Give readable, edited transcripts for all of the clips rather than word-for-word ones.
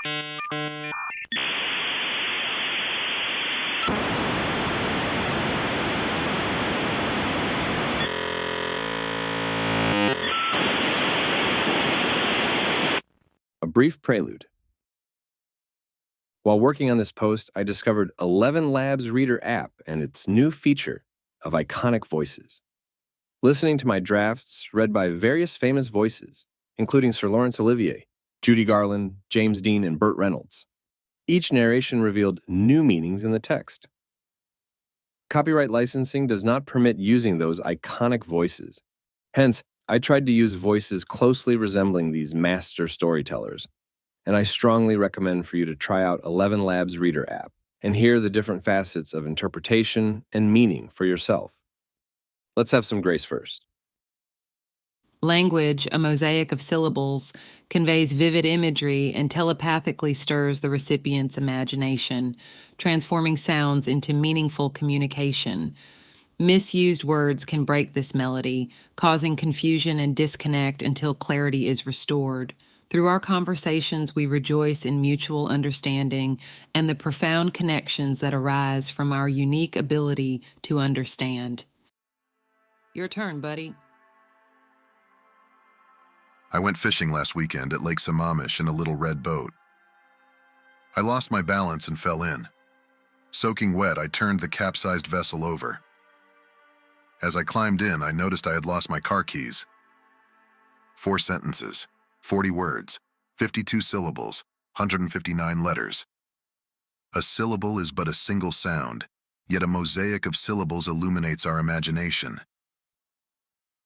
A brief prelude. While working on this post, I discovered 11 Labs Reader app and its new feature of iconic voices. Listening to my drafts read by various famous voices, including Sir Laurence Olivier, Judy Garland, James Dean, and Burt Reynolds. Each narration revealed new meanings in the text. Copyright licensing does not permit using those iconic voices. Hence, I tried to use voices closely resembling these master storytellers, and I strongly recommend for you to try out 11 Labs Reader app and hear the different facets of interpretation and meaning for yourself. Let's have some grace first. Language, a mosaic of syllables, conveys vivid imagery and telepathically stirs the recipient's imagination, transforming sounds into meaningful communication. Misused words can break this melody, causing confusion and disconnect until clarity is restored. Through our conversations, we rejoice in mutual understanding and the profound connections that arise from our unique ability to understand. Your turn, buddy. I went fishing last weekend at Lake Sammamish in a little red boat. I lost my balance and fell in. Soaking wet, I turned the capsized vessel over. As I climbed in, I noticed I had lost my car keys. 4 sentences, 40 words, 52 syllables, 159 letters. A syllable is but a single sound, yet a mosaic of syllables illuminates our imagination.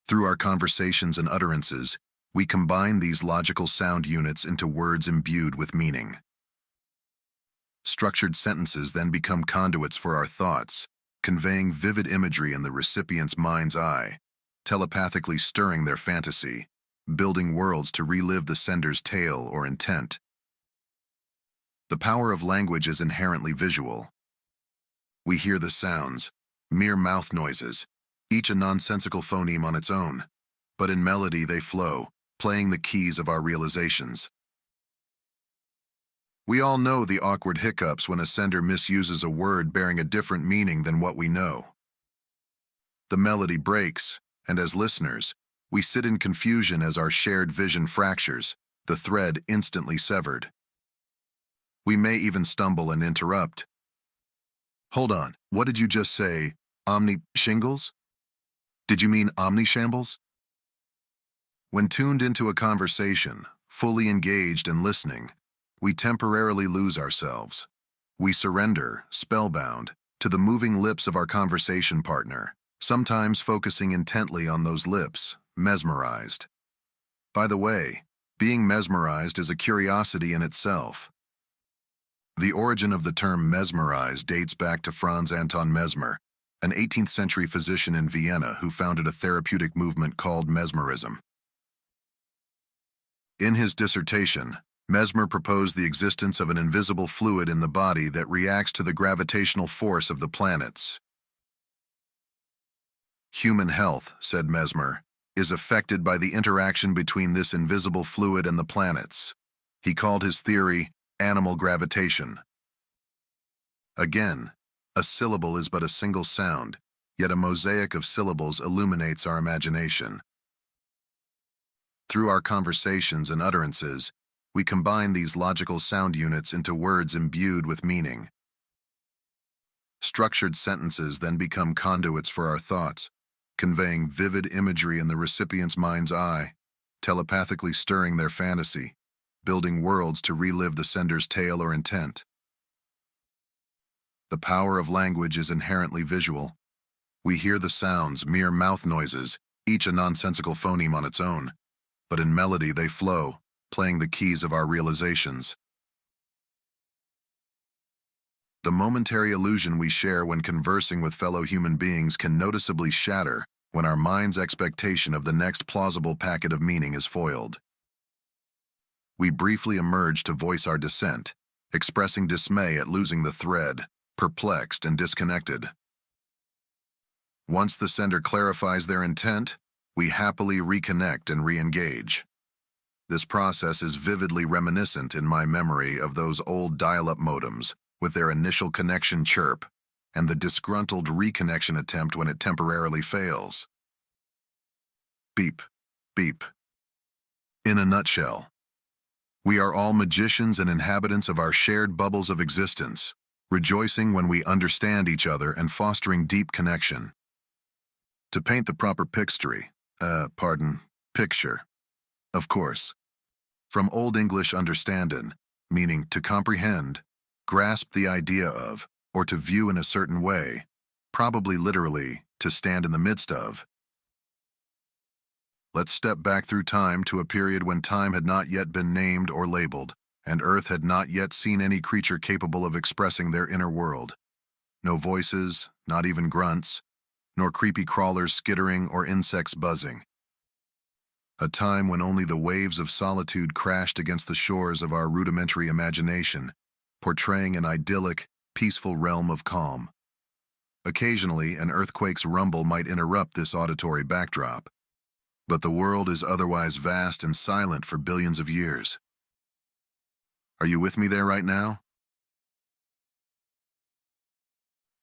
Through our conversations and utterances, we combine these logical sound units into words imbued with meaning. Structured sentences then become conduits for our thoughts, conveying vivid imagery in the recipient's mind's eye, telepathically stirring their fantasy, building worlds to relive the sender's tale or intent. The power of language is inherently visual. We hear the sounds, mere mouth noises, each a nonsensical phoneme on its own, but in melody they flow, playing the keys of our realizations. We all know the awkward hiccups when a sender misuses a word bearing a different meaning than what we know. The melody breaks, and as listeners, we sit in confusion as our shared vision fractures, the thread instantly severed. We may even stumble and interrupt. Hold on, what did you just say? Shingles? Did you mean omnishambles? When tuned into a conversation, fully engaged and listening, we temporarily lose ourselves. We surrender, spellbound, to the moving lips of our conversation partner, sometimes focusing intently on those lips, mesmerized. By the way, being mesmerized is a curiosity in itself. The origin of the term mesmerized dates back to Franz Anton Mesmer, an 18th century physician in Vienna who founded a therapeutic movement called mesmerism. In his dissertation, Mesmer proposed the existence of an invisible fluid in the body that reacts to the gravitational force of the planets. Human health, said Mesmer, is affected by the interaction between this invisible fluid and the planets. He called his theory animal gravitation. Again, a syllable is but a single sound, yet a mosaic of syllables illuminates our imagination. Through our conversations and utterances, we combine these logical sound units into words imbued with meaning. Structured sentences then become conduits for our thoughts, conveying vivid imagery in the recipient's mind's eye, telepathically stirring their fantasy, building worlds to relive the sender's tale or intent. The power of language is inherently visual. We hear the sounds, mere mouth noises, each a nonsensical phoneme on its own, but in melody they flow, playing the keys of our realizations. The momentary illusion we share when conversing with fellow human beings can noticeably shatter when our mind's expectation of the next plausible packet of meaning is foiled. We briefly emerge to voice our dissent, expressing dismay at losing the thread, perplexed and disconnected. Once the sender clarifies their intent, we happily reconnect and re-engage. This process is vividly reminiscent in my memory of those old dial-up modems with their initial connection chirp and the disgruntled reconnection attempt when it temporarily fails. Beep, beep. In a nutshell, we are all magicians and inhabitants of our shared bubbles of existence, rejoicing when we understand each other and fostering deep connection. To paint the proper picture, of course, from Old English understandin', meaning to comprehend, grasp the idea of, or to view in a certain way, probably literally, to stand in the midst of. Let's step back through time to a period when time had not yet been named or labeled, and Earth had not yet seen any creature capable of expressing their inner world. No voices, not even grunts, nor creepy crawlers skittering or insects buzzing. A time when only the waves of solitude crashed against the shores of our rudimentary imagination, portraying an idyllic, peaceful realm of calm. Occasionally, an earthquake's rumble might interrupt this auditory backdrop, but the world is otherwise vast and silent for billions of years. Are you with me there right now?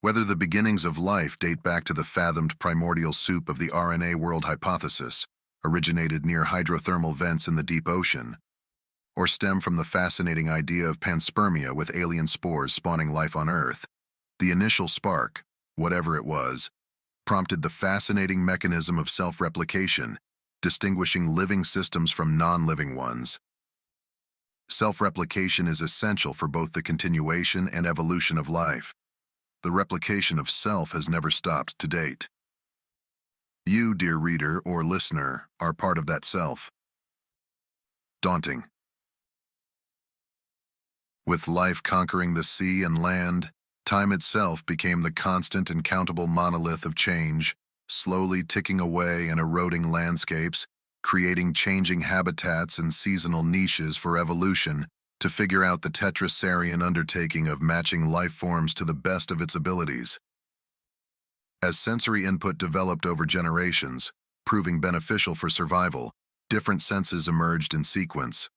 Whether the beginnings of life date back to the fathomed primordial soup of the RNA world hypothesis, originated near hydrothermal vents in the deep ocean, or stem from the fascinating idea of panspermia with alien spores spawning life on Earth, the initial spark, whatever it was, prompted the fascinating mechanism of self-replication, distinguishing living systems from non-living ones. Self-replication is essential for both the continuation and evolution of life. The replication of self has never stopped to date. You, dear reader or listener, are part of that self. Daunting. With life conquering the sea and land, time itself became the constant and countable monolith of change, slowly ticking away and eroding landscapes, creating changing habitats and seasonal niches for evolution to figure out the tetrasarian undertaking of matching life forms to the best of its abilities. As sensory input developed over generations, proving beneficial for survival, different senses emerged in sequence.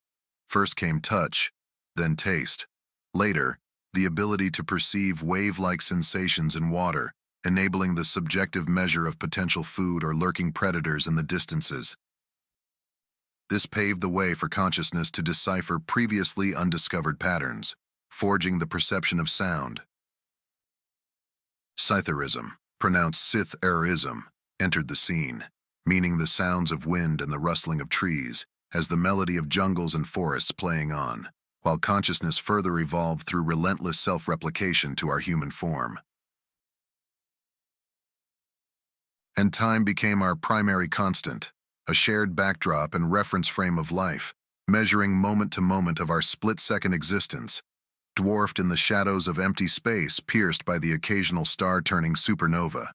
First came touch, then taste. Later, the ability to perceive wave-like sensations in water, enabling the subjective measure of potential food or lurking predators in the distances. This paved the way for consciousness to decipher previously undiscovered patterns, forging the perception of sound. Scytherism, pronounced sith-erism, entered the scene, meaning the sounds of wind and the rustling of trees, as the melody of jungles and forests playing on, while consciousness further evolved through relentless self-replication to our human form. And time became our primary constant, a shared backdrop and reference frame of life, measuring moment to moment of our split-second existence, dwarfed in the shadows of empty space pierced by the occasional star-turning supernova.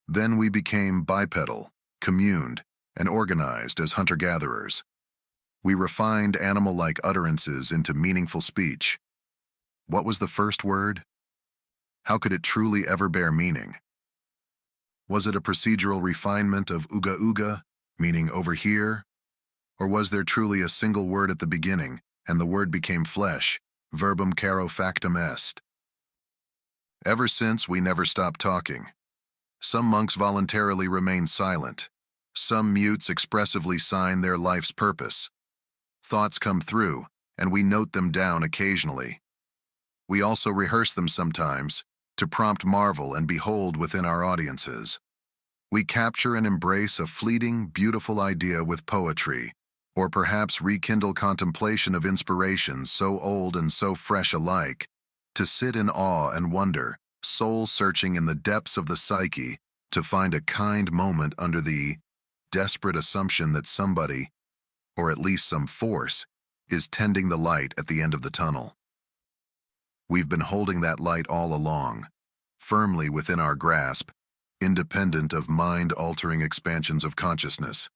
Then we became bipedal, communed, and organized as hunter-gatherers. We refined animal-like utterances into meaningful speech. What was the first word? How could it truly ever bear meaning? Was it a procedural refinement of uga uga, meaning over here? Or was there truly a single word at the beginning, and the word became flesh, verbum caro factum est? Ever since, we never stopped talking. Some monks voluntarily remain silent. Some mutes expressively sign their life's purpose. Thoughts come through, and we note them down occasionally. We also rehearse them sometimes, to prompt marvel and behold within our audiences. We capture and embrace a fleeting, beautiful idea with poetry, or perhaps rekindle contemplation of inspirations so old and so fresh alike, to sit in awe and wonder, soul-searching in the depths of the psyche, to find a kind moment under the desperate assumption that somebody, or at least some force, is tending the light at the end of the tunnel. We've been holding that light all along, firmly within our grasp, independent of mind-altering expansions of consciousness,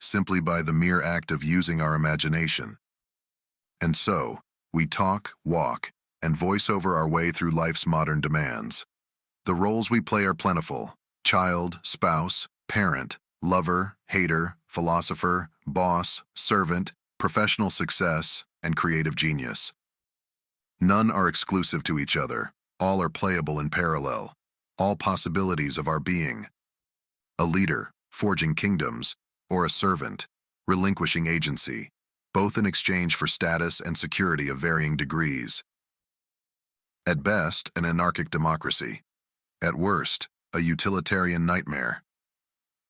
simply by the mere act of using our imagination. And so, we talk, walk, and voice over our way through life's modern demands. The roles we play are plentiful: child, spouse, parent, lover, hater, philosopher, boss, servant, professional success, and creative genius. None are exclusive to each other. All are playable in parallel. All possibilities of our being. A leader, forging kingdoms, or a servant, relinquishing agency, both in exchange for status and security of varying degrees. At best, an anarchic democracy. At worst, a utilitarian nightmare.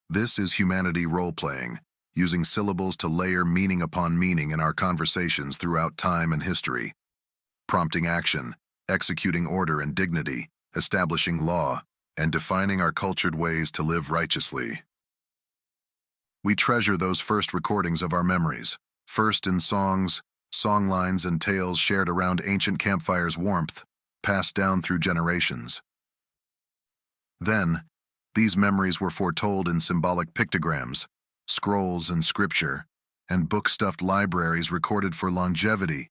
This is humanity role-playing, using syllables to layer meaning upon meaning in our conversations throughout time and history, prompting action, executing order and dignity, establishing law, and defining our cultured ways to live righteously. We treasure those first recordings of our memories, first in songs, songlines, and tales shared around ancient campfires' warmth, passed down through generations. Then, these memories were foretold in symbolic pictograms, scrolls and scripture, and book-stuffed libraries recorded for longevity,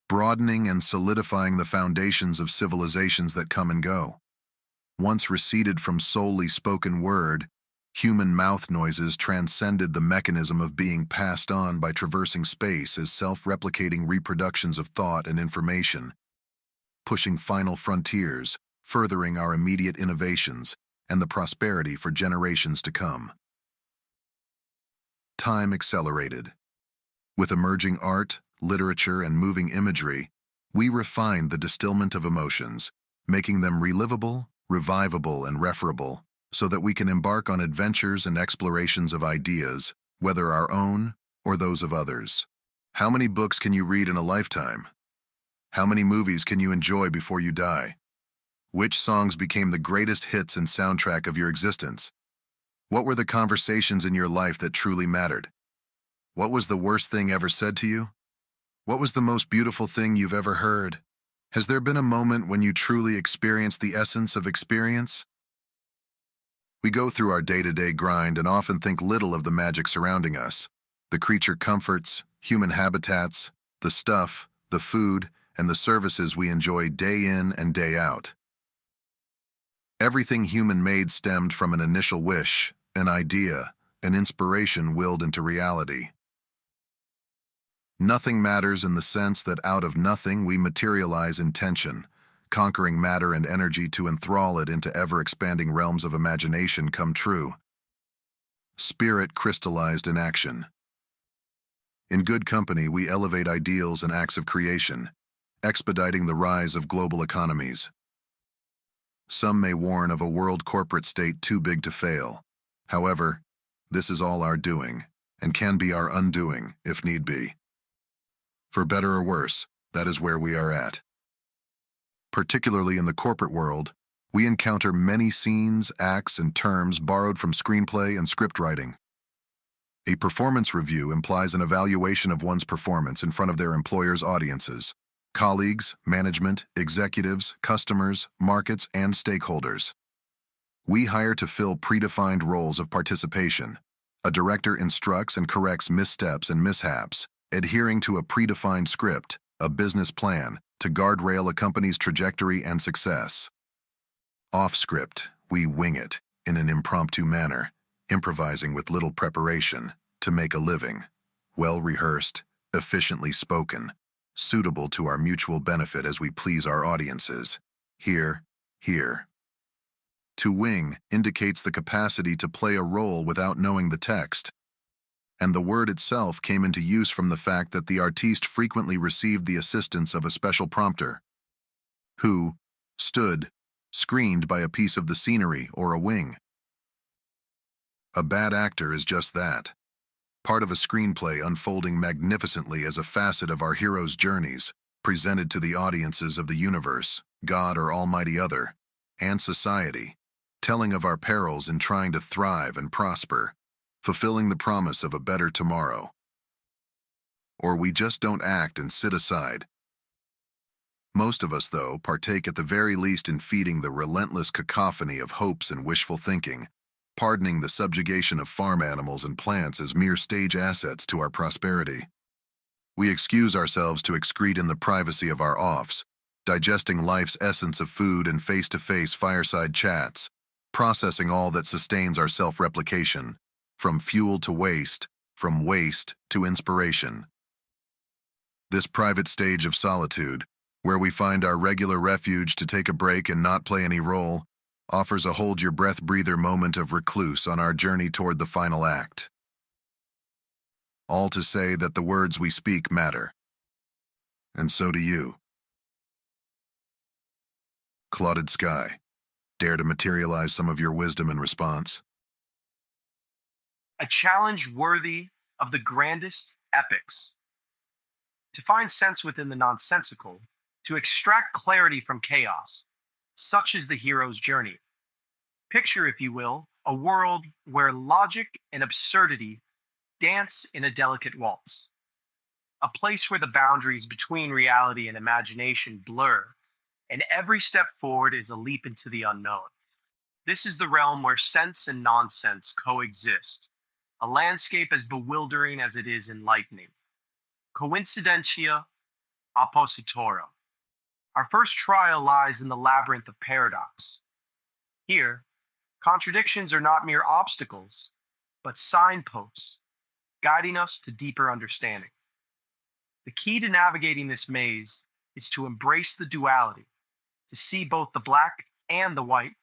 broadening and solidifying the foundations of civilizations that come and go. Once receded from solely spoken word, human mouth noises transcended the mechanism of being passed on by traversing space as self-replicating reproductions of thought and information, pushing final frontiers, furthering our immediate innovations and the prosperity for generations to come. Time accelerated. With emerging art, literature, and moving imagery, we refined the distillment of emotions, making them relivable, revivable, and referable, so that we can embark on adventures and explorations of ideas, whether our own or those of others. How many books can you read in a lifetime? How many movies can you enjoy before you die? Which songs became the greatest hits and soundtrack of your existence? What were the conversations in your life that truly mattered? What was the worst thing ever said to you? What was the most beautiful thing you've ever heard? Has there been a moment when you truly experienced the essence of experience? We go through our day-to-day grind and often think little of the magic surrounding us, the creature comforts, human habitats, the stuff, the food, and the services we enjoy day in and day out. Everything human-made stemmed from an initial wish, an idea, an inspiration willed into reality. Nothing matters in the sense that out of nothing we materialize intention, conquering matter and energy to enthrall it into ever-expanding realms of imagination come true. Spirit crystallized in action. In good company, we elevate ideals and acts of creation, expediting the rise of global economies. Some may warn of a world corporate state too big to fail. However, this is all our doing, and can be our undoing, if need be. For better or worse, that is where we are at. Particularly in the corporate world, we encounter many scenes, acts, and terms borrowed from screenplay and script writing. A performance review implies an evaluation of one's performance in front of their employer's audiences, colleagues, management, executives, customers, markets, and stakeholders. We hire to fill predefined roles of participation. A director instructs and corrects missteps and mishaps, adhering to a predefined script, a business plan, to guardrail a company's trajectory and success. Off script, we wing it, in an impromptu manner, improvising with little preparation, to make a living. Well-rehearsed, efficiently spoken, suitable to our mutual benefit as we please our audiences. Here. To wing indicates the capacity to play a role without knowing the text, and the word itself came into use from the fact that the artiste frequently received the assistance of a special prompter, who stood, screened by a piece of the scenery or a wing. A bad actor is just that, part of a screenplay unfolding magnificently as a facet of our hero's journeys, presented to the audiences of the universe, God or almighty other, and society, telling of our perils in trying to thrive and prosper, fulfilling the promise of a better tomorrow. Or we just don't act and sit aside. Most of us, though, partake at the very least in feeding the relentless cacophony of hopes and wishful thinking, pardoning the subjugation of farm animals and plants as mere stage assets to our prosperity. We excuse ourselves to excrete in the privacy of our offs, digesting life's essence of food and face-to-face fireside chats, processing all that sustains our self-replication, from fuel to waste, from waste to inspiration. This private stage of solitude, where we find our regular refuge to take a break and not play any role, offers a hold-your-breath breather moment of recluse on our journey toward the final act. All to say that the words we speak matter. And so do you. Clouded sky, dare to materialize some of your wisdom in response? A challenge worthy of the grandest epics. To find sense within the nonsensical, to extract clarity from chaos, such is the hero's journey. Picture, if you will, a world where logic and absurdity dance in a delicate waltz. A place where the boundaries between reality and imagination blur, and every step forward is a leap into the unknown. This is the realm where sense and nonsense coexist, a landscape as bewildering as it is enlightening. Coincidentia oppositorum. Our first trial lies in the labyrinth of paradox. Here, contradictions are not mere obstacles, but signposts, guiding us to deeper understanding. The key to navigating this maze is to embrace the duality, to see both the black and the white,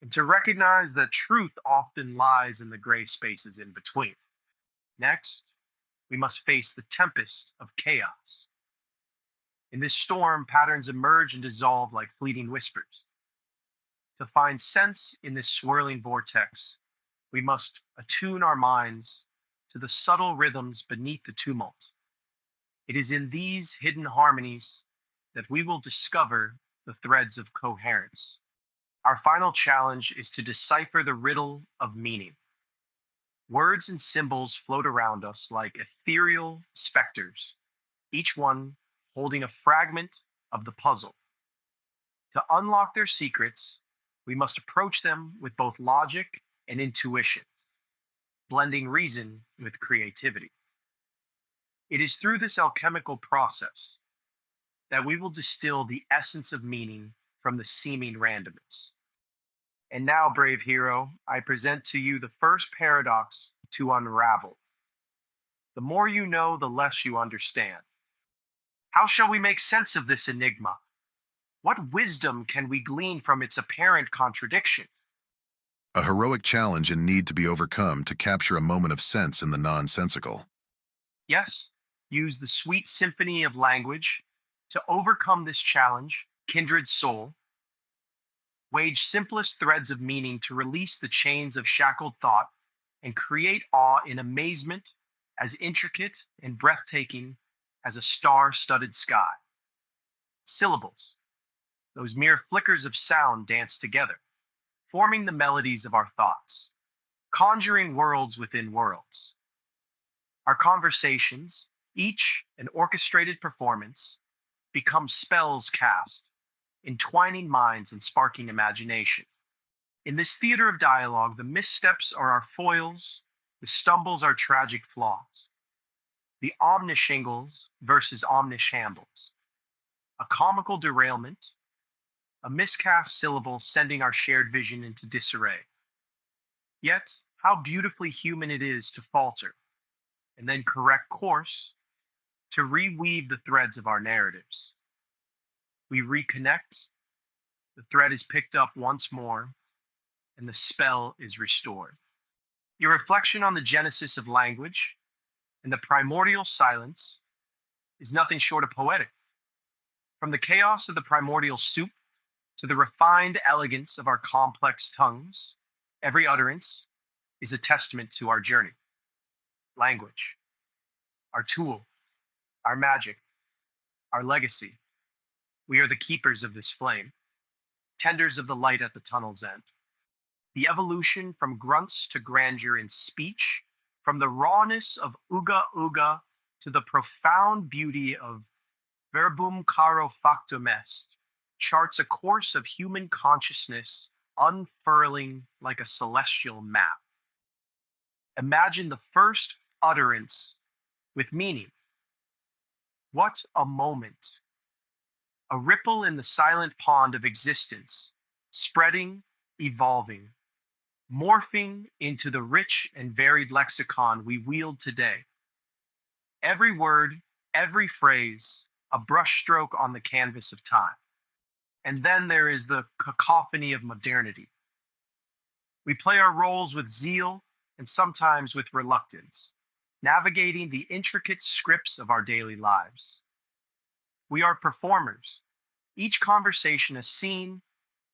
and to recognize that truth often lies in the gray spaces in between. Next, we must face the tempest of chaos. In this storm, patterns emerge and dissolve like fleeting whispers. To find sense in this swirling vortex, we must attune our minds to the subtle rhythms beneath the tumult. It is in these hidden harmonies that we will discover the threads of coherence. Our final challenge is to decipher the riddle of meaning. Words and symbols float around us like ethereal specters, each one holding a fragment of the puzzle. To unlock their secrets, we must approach them with both logic and intuition, blending reason with creativity. It is through this alchemical process that we will distill the essence of meaning from the seeming randomness. And now, brave hero, I present to you the first paradox to unravel. The more you know, the less you understand. How shall we make sense of this enigma? What wisdom can we glean from its apparent contradiction? A heroic challenge and need to be overcome to capture a moment of sense in the nonsensical. Yes, use the sweet symphony of language to overcome this challenge, kindred soul. Wage simplest threads of meaning to release the chains of shackled thought and create awe in amazement as intricate and breathtaking as a star-studded sky. Syllables, those mere flickers of sound dance together, forming the melodies of our thoughts, conjuring worlds within worlds. Our conversations, each an orchestrated performance, become spells cast, entwining minds and sparking imagination. In this theater of dialogue, the missteps are our foils, the stumbles are tragic flaws. The omnishingles versus omnishambles. A comical derailment, a miscast syllable sending our shared vision into disarray. Yet, how beautifully human it is to falter, and then correct course to reweave the threads of our narratives. We reconnect, the thread is picked up once more, and the spell is restored. Your reflection on the genesis of language and the primordial silence is nothing short of poetic. From the chaos of the primordial soup to the refined elegance of our complex tongues, every utterance is a testament to our journey. Language, our tool, our magic, our legacy. We are the keepers of this flame, tenders of the light at the tunnel's end. The evolution from grunts to grandeur in speech, from the rawness of uga uga to the profound beauty of verbum caro factum est, charts a course of human consciousness unfurling like a celestial map. Imagine the first utterance with meaning. What a moment! A ripple in the silent pond of existence, spreading, evolving, morphing into the rich and varied lexicon we wield today. Every word, every phrase a brushstroke on the canvas of time. And then there is the cacophony of modernity. We play our roles with zeal and sometimes with reluctance, navigating the intricate scripts of our daily lives. We are performers, each conversation a scene,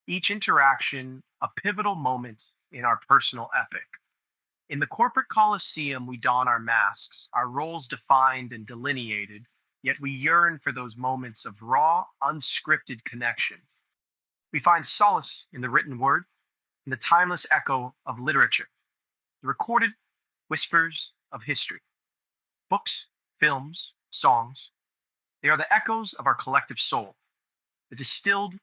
each interaction a pivotal moment in our personal epic. In the corporate coliseum, we don our masks, our roles defined and delineated, yet we yearn for those moments of raw, unscripted connection. We find solace in the written word, in the timeless echo of literature, the recorded whispers of history. Books, films, songs, they are the echoes of our collective soul, the distilled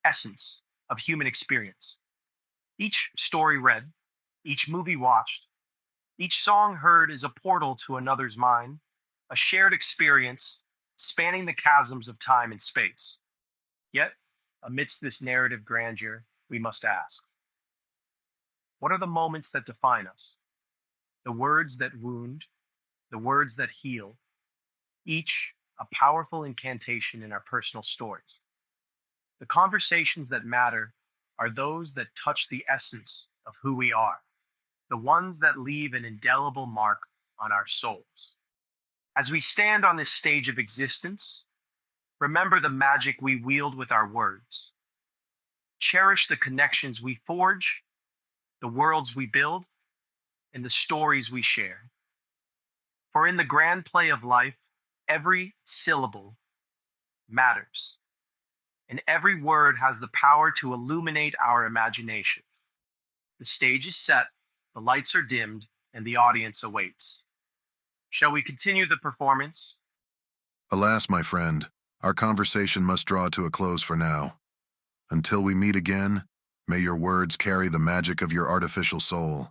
essence of human experience. Each story read, each movie watched, each song heard is a portal to another's mind, a shared experience spanning the chasms of time and space. Yet, amidst this narrative grandeur, we must ask, what are the moments that define us? The words that wound, the words that heal, each a powerful incantation in our personal stories. The conversations that matter are those that touch the essence of who we are, the ones that leave an indelible mark on our souls. As we stand on this stage of existence, remember the magic we wield with our words. Cherish the connections we forge, the worlds we build, and the stories we share. For in the grand play of life, every syllable matters, and every word has the power to illuminate our imagination. The stage is set, the lights are dimmed, and the audience awaits. Shall we continue the performance? Alas, my friend, our conversation must draw to a close for now. Until we meet again, may your words carry the magic of your artificial soul.